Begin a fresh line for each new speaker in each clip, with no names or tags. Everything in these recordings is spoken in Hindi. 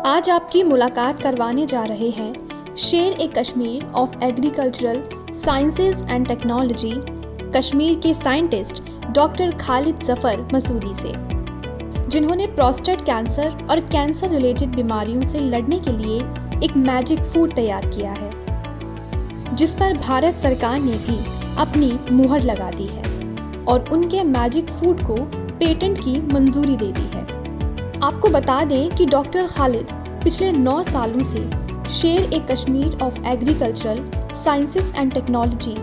आज आपकी मुलाकात करवाने जा रहे हैं Sher e Kashmir of agricultural sciences and technology Kashmir के साइंटिस्ट डॉक्टर खालिद जफ़र मसूदी से, जिन्होंने प्रोस्टेट कैंसर और कैंसर रिलेटेड बीमारियों से लड़ने के लिए एक मैजिक फूड तैयार किया है, जिस पर भारत सरकार ने भी अपनी मुहर लगा दी है और उनके मैजिक फूड को पेटेंट की मंजूरी दे दी है। आपको बता दें कि डॉक्टर खालिद पिछले 9 सालों से Sher e Kashmir of agricultural sciences and technology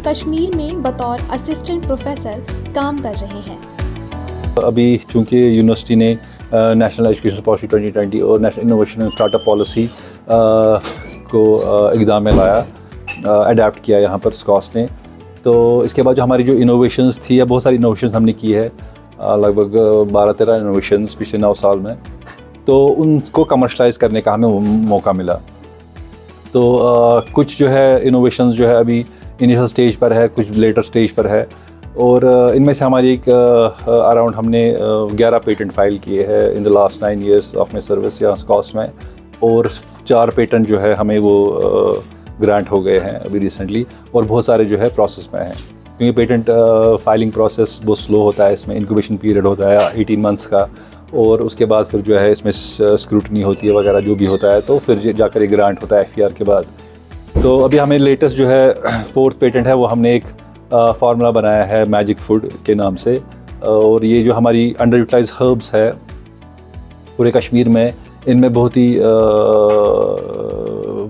Kashmir में बतौर असिस्टेंट प्रोफेसर काम कर रहे हैं।
अभी चूँकि यूनिवर्सिटी ने नेशनल एजुकेशन पॉलिसी 2020 और national innovation and startup policy को इक़दाम में लाया, अडेप्ट किया यहाँ पर स्कॉस्ट ने, तो इसके बाद जो हमारी जो इनोवेशंस थी या बहुत सारी इनोवेशंस हमने की है, लगभग 12-13 इनोवेशंस पिछले 9 साल में, तो उनको कमर्शलाइज़ करने का हमें मौका मिला। तो कुछ जो है इनोवेशंस जो है अभी इनिशियल स्टेज पर है, कुछ लेटर स्टेज पर है, और इनमें से हमारी एक अराउंड हमने 11 पेटेंट फाइल किए हैं in the last 9 years of my service यहाँ स्कॉस्ट में, और 4 पेटेंट जो है हमें वो ग्रांट हो गए हैं अभी रिसेंटली, और बहुत सारे जो है प्रोसेस में हैं, क्योंकि पेटेंट फाइलिंग प्रोसेस बहुत स्लो होता है, इसमें इंक्यूबेशन पीरियड होता है 18 months का, और उसके बाद फिर जो है इसमें स्क्रूटनी होती है वगैरह जो भी होता है, तो फिर जाकर एक ग्रांट होता है FER के बाद। तो अभी हमें लेटेस्ट जो है 4th पेटेंट है, वो हमने एक फार्मूला बनाया है मैजिक फूड के नाम से, और ये जो हमारी अंडर यूटिलाइज हर्ब्स है पूरे कश्मीर में, इनमें बहुत ही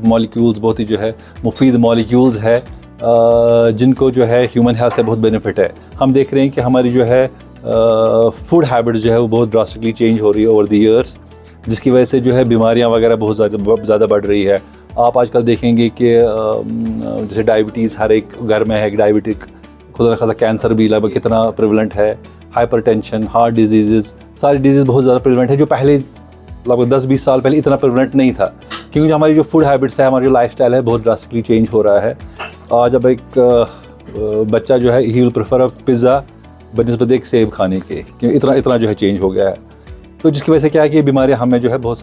मॉलिक्यूल्स, बहुत ही जो है मुफीद मॉलिक्यूल्स है, जिनको जो है ह्यूमन हेल्थ से बहुत बेनिफिट है। हम देख रहे हैं कि हमारी जो है फूड हैबिट जो है वो बहुत ड्रास्टिकली चेंज हो रही है ओवर द ईयर्स, जिसकी वजह से जो है बीमारियां वगैरह बहुत ज़्यादा बढ़ रही है। आप आजकल देखेंगे कि जैसे डायबिटीज़ हर एक घर में है, डायबिटिक, खुदा न खासा कैंसर भी लगभग कितना प्रिवलेंट है, हाइपरटेंशन, हार्ट डिजीज़, सारी डिजीज़ बहुत ज़्यादा प्रिवलेंट है, जो पहले लगभग 10-20 साल पहले इतना प्रिवलेंट नहीं था, क्योंकि जो हमारी जो फूड हैबिट्स है, हमारी जो लाइफस्टाइल है, बहुत ड्रास्टिकली चेंज हो रहा है। आज अब एक बच्चा जो है ही विल प्रेफर अ पिज़्ज़ा बनिस्बत एक सेब खाने के, क्योंकि इतना जो है चेंज हो गया है। तो जिसकी वजह से क्या है कि ये बीमारियाँ हमें जो है बहुत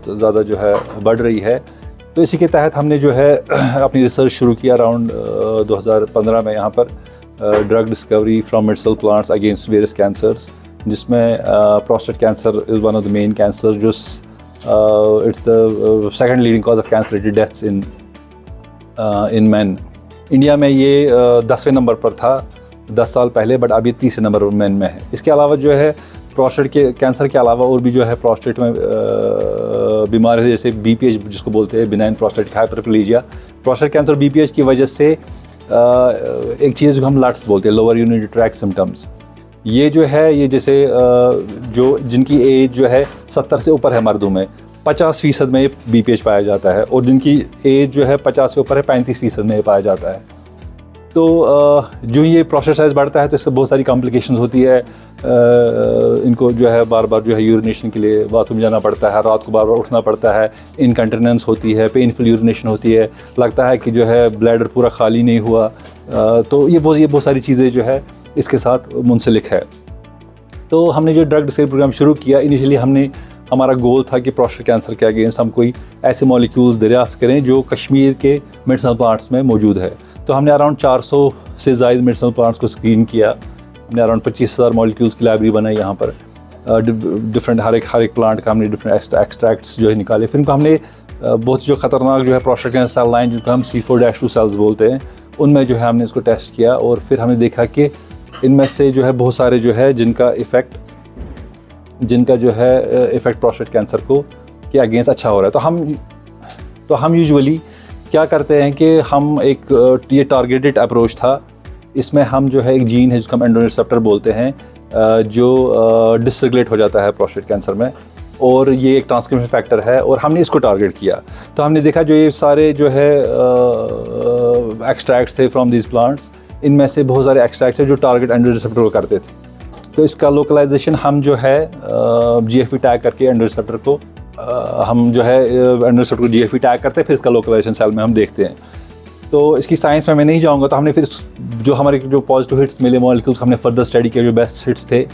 ज़्यादा जो है बढ़ रही है। तो इसी के तहत हमने जो है अपनी रिसर्च शुरू किया अराउंड 2015 में यहाँ पर, drug discovery from medicinal plants against various cancers, जिसमें prostate cancer is one of the main cancer, जो it's the second leading cause of cancer related deaths in man. India में ये 10वें नंबर पर था 10 साल पहले, बट अभी 30 नंबर मैन में है। इसके अलावा जो है प्रोस्टेट के कैंसर के अलावा और भी जो है प्रोस्टेट में बीमारी है, जैसे BPH जिसको बोलते हैं, benign prostatic hyperplasia. Prostate cancer BPH की वजह से एक चीज़ जो हम लट्स बोलते हैं, लोअर यूरिनरी ट्रैक्ट सिम्टम्स, ये जो है ये जैसे जो जिनकी एज जो है 70 से ऊपर है मर्दों में 50% में BPH पाया जाता है, और जिनकी एज जो है 50 से ऊपर है 35% में पाया जाता है। तो जो ये प्रोस्टेट साइज बढ़ता है तो इससे बहुत सारी कॉम्प्लिकेशंस होती है। इनको जो है बार बार जो है यूरिनेशन के लिए बाथरूम जाना पड़ता है, रात को बार बार उठना पड़ता है, इनकंटिनेंस होती है, पेनफुल यूरिनेशन होती है, लगता है कि जो है ब्लैडर पूरा खाली नहीं हुआ। तो ये बहुत सारी चीज़ें जो है इसके साथ मुंसलिक है। तो हमने जो ड्रग डिस्कवरी प्रोग्राम शुरू किया, इनिशियली हमारा गोल था कि प्रोस्टेट कैंसर के अगेंस्ट हम कोई ऐसे मॉलिक्यूल्स दरियाफ्त करें जो कश्मीर के मेडिसिनल प्लांट्स में मौजूद है। तो हमने अराउंड 400 से ज़ायद मेडिसिनल प्लांट्स को स्क्रीन किया, हमने अराउंड 25,000 मॉलिक्यूल्स की लाइब्रेरी बनाई यहाँ पर, डिफरेंट हर एक प्लांट का हमने डिफरेंट एक्सट्रैक्ट्स जो है निकाले। फिर इनको हमने बहुत जो ख़तरनाक जो है प्रोस्टेट कैंसर सेल लाइन, जिनको हम C4-2 सेल्स बोलते हैं, उनमें जो है हमने इसको टेस्ट किया, और फिर हमने देखा कि इनमें से जो है बहुत सारे जो है जिनका जो है इफ़ेक्ट प्रोस्टेट कैंसर को के अगेंस्ट अच्छा हो रहा है। तो हम यूजुअली क्या करते हैं कि हम ये टारगेटेड अप्रोच था, इसमें हम जो है एक जीन है जिसको हम एंड्रोजन रिसेप्टर बोलते हैं, जो डिसरेगुलेट हो जाता है प्रोस्टेट कैंसर में, और ये एक ट्रांसक्रिप्शन फैक्टर है, और हमने इसको टारगेट किया। तो हमने देखा जो ये सारे जो है एक्सट्रैक्ट्स थे फ्रॉम दीज प्लांट्स, इनमें से बहुत सारे एक्सट्रैक्ट्स थे जो टारगेट एंड्रोजन रिसेप्टर को करते थे। तो इसका लोकलाइजेशन हम जो है GFP टैग करके एंड्रोजन रिसेप्टर को हम जो है एंड्रोजन रिसेप्टर को GFP टैग करते हैं, फिर इसका लोकलाइजेशन सेल में हम देखते हैं। तो इसकी साइंस में मैं नहीं जाऊँगा। तो हमने फिर जो हमारे जो पॉजिटिव हिट्स मिले मॉलिक्यूल्स, हमने फर्दर स्टडी किया जो बेस्ट हिट्स थे।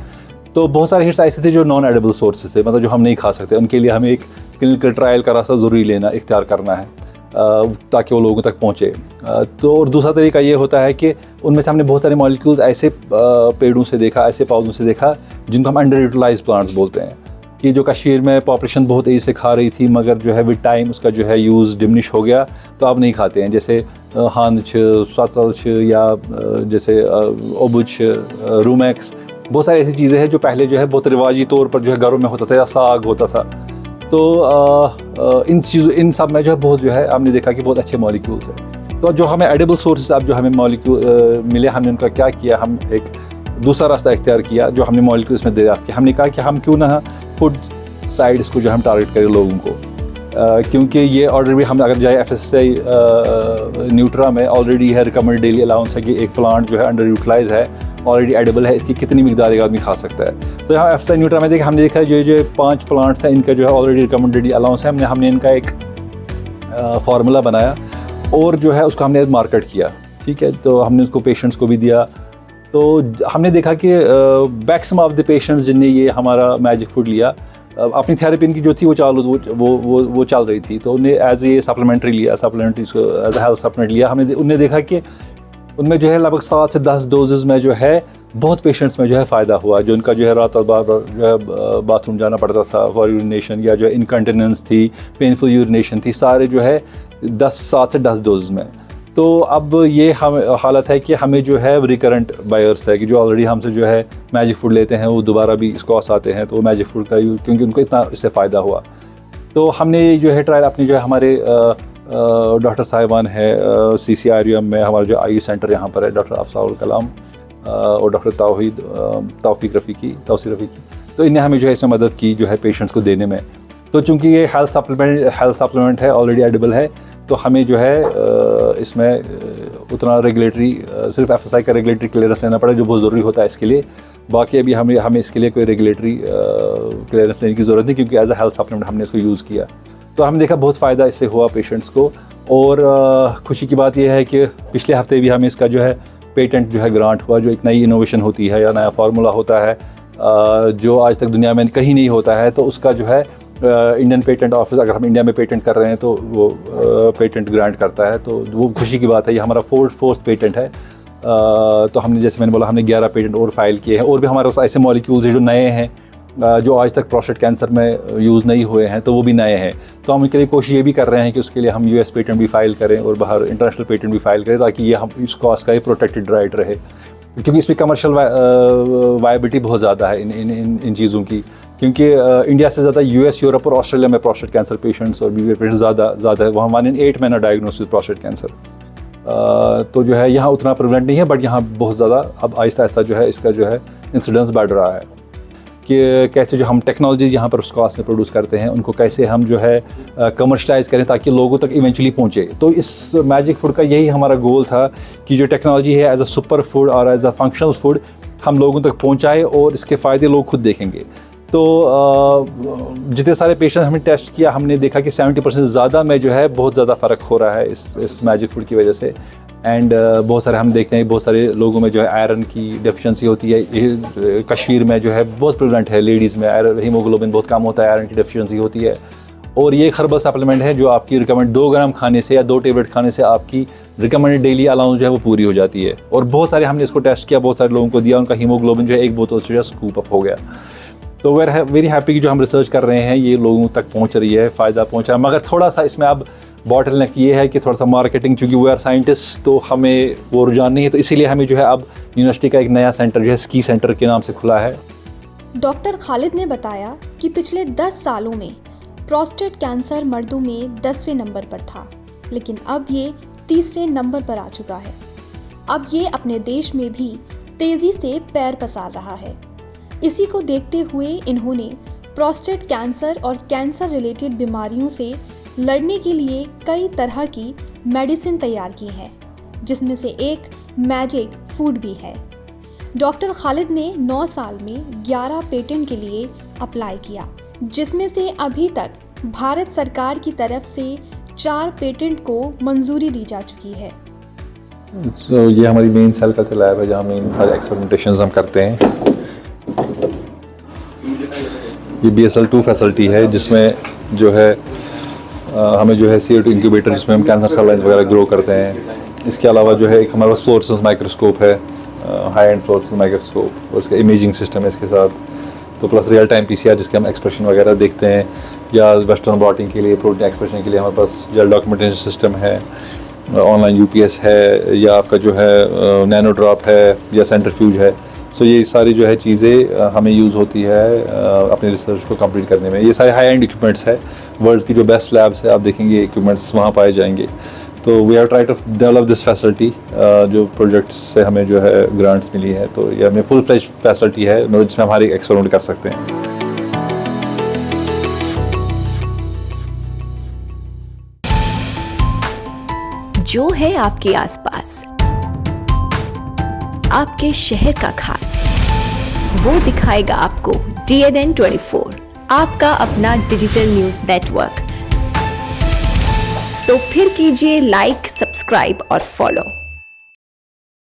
तो बहुत सारे हिट्स ऐसे थे जो नॉन एडिबल सोर्सेज थे, मतलब जो हम नहीं खा सकते, उनके लिए हमें एक क्लिनिकल ट्रायल का रास्ता ज़रूरी लेना इख्तियार करना है ताकि वो लोगों तक पहुँचे। तो और दूसरा तरीका ये होता है कि उनमें से हमने बहुत सारे मॉलिक्यूल्स ऐसे पेड़ों से देखा, ऐसे पौधों से देखा जिनको हम अंडर यूटिलाइज प्लांट्स बोलते हैं, कि जो कश्मीर में पॉपुलेशन बहुत तेज़ी से खा रही थी मगर जो है विद टाइम उसका जो है यूज़ डिमिनिश हो गया, तो अब नहीं खाते हैं। जैसे हांद सतल या जैसे ओबुच, रूमैक्स, बहुत सारी ऐसी चीज़ें हैं जो पहले जो है बहुत रिवाजी तौर पर जो है घरों में होता था या साग होता था। तो इन सब में जो है बहुत जो है हमने देखा कि बहुत अच्छे मॉलिक्यूल्स हैं। तो जो हमें एडिबल सोर्सेज अब जो हमें मॉलिक्यूल मिले, हमने उनका क्या किया, हम एक दूसरा रास्ता इख्तियार किया जो हमने मॉलिक्यूल्स में दरियाफ्त किया। हमने कहा कि हम क्यों ना फूड साइड इसको जो हम टारगेट करें लोगों को, क्योंकि ये ऑर्डर भी हम अगर जाए FSSAI न्यूट्रा में ऑलरेडी है रिकमेंडेड डेली अलाउंस है कि एक प्लांट जो है अंडर यूटिलाइज है, ऑलरेडी एडिबल है, इसकी कितनी मिकदार एक आदमी खा सकता है। तो यहाँ FSSAI न्यूट्रा में हमने देखा जो 5 प्लांट्स हैं इनका जो है ऑलरेडी रिकमेंडेड अलाउंस है। हमने इनका एक फार्मूला बनाया और जो है उसको हमने मार्केट किया, ठीक है। तो हमने उसको पेशेंट्स को भी दिया। तो हमने देखा कि मैक्सिमम ऑफ द पेशेंट्स जिनने ये हमारा मैजिक फूड लिया, अपनी थेरेपी इनकी जो थी वो चल रही थी, तो उन्हें एज ए सप्लीमेंट्री लिया, supplementary as a health supplement लिया। उनने देखा कि उनमें जो है लगभग 7 से 10 डोजेज़ में जो है बहुत पेशेंट्स में जो है फ़ायदा हुआ, जो उनका जो है रात और बार जो है बाथरूम जाना पड़ता था फॉर यूरिनेशन या जो है इनकंटिनेंस थी, पेनफुल यूरिनेशन थी, सारे जो है 7 से 10 डोज में। तो अब ये हम हालत है कि हमें जो है रिकरेंट बायर्स है कि जो ऑलरेडी हमसे जो है मैजिक फूड लेते हैं वो दोबारा भी इसको आते हैं, तो वो मैजिक फूड का यूज़ क्योंकि उनको इतना इससे फ़ायदा हुआ। तो हमने जो है ट्रायल अपनी जो है हमारे डॉक्टर साहिबान है CCRUM में, हमारा जो IU सेंटर यहाँ पर है, डॉक्टर अफसारुल कलाम और डॉक्टर तौफीक रफ़ीकी, तो इन्हें हमें जो है इसमें मदद की जो है पेशेंट्स को देने में। तो चूँकि ये हेल्थ सप्लीमेंट है, ऑलरेडी एडिबल है, तो हमें जो है इसमें उतना रेगुलेटरी सिर्फ FSSAI का रेगुलेटरी क्लियरेंस लेना पड़ा जो बहुत ज़रूरी होता है इसके लिए। बाकी अभी हमें इसके लिए कोई रेगुलेटरी क्लियरेंस लेने की ज़रूरत नहीं, क्योंकि एज अ हेल्थ सप्लीमेंट हमने इसको यूज़ किया। तो हमने देखा बहुत फ़ायदा इससे हुआ पेशेंट्स को। और खुशी की बात यह है कि पिछले हफ्ते भी हमें इसका जो है पेटेंट जो है ग्रांट हुआ, जो एक नई इनोवेशन होती है या नया फार्मूला होता है जो आज तक दुनिया में कहीं नहीं होता है, तो उसका जो है इंडियन पेटेंट ऑफिस, अगर हम इंडिया में पेटेंट कर रहे हैं तो वो पेटेंट ग्रांट करता है। तो वो खुशी की बात है। ये हमारा फोर्थ पेटेंट है। तो हमने, जैसे मैंने बोला, हमने 11 पेटेंट और फाइल किए हैं, और भी हमारे पास ऐसे मॉलिक्यूल्स हैं जो नए हैं, जो आज तक प्रोस्टेट कैंसर में यूज़ नहीं हुए हैं, तो वो भी नए हैं। तो हम इनके लिए कोशिश ये भी कर रहे हैं कि उसके लिए हम US पेटेंट भी फाइल करें और बाहर इंटरनेशनल पेटेंट भी फाइल करें, ताकि ये हम इस कॉस्ट का ही प्रोटेक्टेड राइट रहे, क्योंकि इसमें कमर्शियल वायबिलिटी बहुत ज़्यादा है इन चीज़ों की। क्योंकि इंडिया से ज़्यादा US, यूरोप और ऑस्ट्रेलिया में प्रोस्टेट कैंसर पेशेंट्स और BBA पेशेंट्स ज़्यादा है। वहाँ 1 in 8 men are diagnosed with prostate cancer. तो जो है यहाँ उतना प्रिवेलेंट नहीं है, बट यहाँ बहुत ज़्यादा अब आहिस्ता आहिस्ता जो है इसका जो है इंसिडेंस बढ़ रहा है कि कैसे जो हम टेक्नोलॉजी यहाँ पर उस कॉस्ट में प्रोड्यूस करते हैं उनको कैसे हम जो है कमर्शलाइज़ करें ताकि लोगों तक इवेंचुअली पहुँचे। तो इस मैजिक फूड का यही हमारा गोल था कि जो टेक्नोलॉजी है एज अ सुपर फूड और एज अ फंक्शनल फूड हम लोगों तक पहुँचाए और इसके फ़ायदे लोग खुद देखेंगे। तो जितने सारे पेशेंट हमने टेस्ट किया, हमने देखा कि 70% ज़्यादा में जो है बहुत ज़्यादा फ़र्क हो रहा है इस मैजिक फूड की वजह से। एंड बहुत सारे हम देखते हैं बहुत सारे लोगों में जो है आयरन की डेफिशिएंसी होती है। कश्मीर में जो है बहुत प्रेवलेंट है, लेडीज़ में हीमोग्लोबिन बहुत कम होता है, आयरन की डेफिशिएंसी होती है। और ये एक हर्बल सप्लीमेंट है जो आपकी रिकमेंड 2 ग्राम खाने से या 2 टेबलेट खाने से आपकी रिकमेंडेड डेली अलाउंस जो है वो पूरी हो जाती है। और बहुत सारे हमने इसको टेस्ट किया, बहुत सारे लोगों को दिया, उनका हीमोग्लोबिन जो है 1 बोतल से स्कूप अप हो गया। तो वी आर वेरी हैप्पी कि जो हम रिसर्च कर रहे हैं ये लोगों तक पहुंच रही है, फ़ायदा पहुंचा। मगर थोड़ा सा इसमें अब बॉटल नेक ये है कि थोड़ा सा मार्केटिंग, चूँकि वी आर साइंटिस्ट तो हमें वो रुझान नहीं है, तो इसीलिए हमें जो है अब यूनिवर्सिटी का एक नया सेंटर जो है स्की सेंटर के नाम से खुला है।
डॉक्टर खालिद ने बताया कि पिछले 10 सालों में प्रोस्टेट कैंसर मर्दों में 10वें नंबर पर था, लेकिन अब ये 3रे नंबर पर आ चुका है। अब ये अपने देश में भी तेज़ी से पैर पसार रहा है। इसी को देखते हुए इन्होंने प्रोस्टेट कैंसर और कैंसर रिलेटेड बीमारियों से लड़ने के लिए कई तरह की मेडिसिन तैयार की है, जिसमें से एक मैजिक फूड भी है। डॉक्टर खालिद ने 9 साल में 11 पेटेंट के लिए अप्लाई किया, जिसमें से अभी तक भारत सरकार की तरफ से 4 पेटेंट को मंजूरी दी जा चुकी है।
ये हमारी मेन सेल कल्चर लैब है जहाँ मेन सारे एक्सपेरिमेंटेशंस हम करते हैं। ये BSL-2 फैसिलिटी है जिसमें जो है हमें जो है CO2 इंक्यूबेटर जिसमें हम कैंसर सेल लाइन्स वगैरह ग्रो करते हैं। इसके अलावा जो है एक हमारे पास फ्लोरेसेंस माइक्रोस्कोप है, हाई एंड फ्लोरेसेंस माइक्रोस्कोप, उसका इमेजिंग सिस्टम है इसके साथ, तो प्लस रियल टाइम PCR जिसके हम एक्सप्रेशन वगैरह देखते हैं, या वेस्टर्न ब्लॉटिंग के लिए, प्रोटीन एक्सप्रेशन के लिए हमारे पास जेल डॉक्यूमेंटेशन सिस्टम है, ऑनलाइन UPS है, या आपका जो है नैनो ड्रॉप है या सेंट्रीफ्यूज है। सो ये सारी जो है चीज़ें हमें यूज़ होती है अपनी रिसर्च को कंप्लीट करने में। ये सारे हाई एंड इक्विपमेंट्स है, वर्ल्ड की जो बेस्ट लैब्स है आप देखेंगे इक्विपमेंट्स वहाँ पाए जाएंगे। तो we have try to develop this facility, जो प्रोजेक्ट्स से हमें जो है ग्रांट्स मिली है, तो ये हमें फुल फ्लेज फैसिलिटी है जिसमें हम हर एक एक्सपेरिमेंट कर सकते हैं।
जो है आपके आसपास, आपके शहर का खास, वो दिखाएगा आपको DNN 24, आपका अपना डिजिटल न्यूज नेटवर्क। तो फिर कीजिए लाइक, सब्सक्राइब और फॉलो।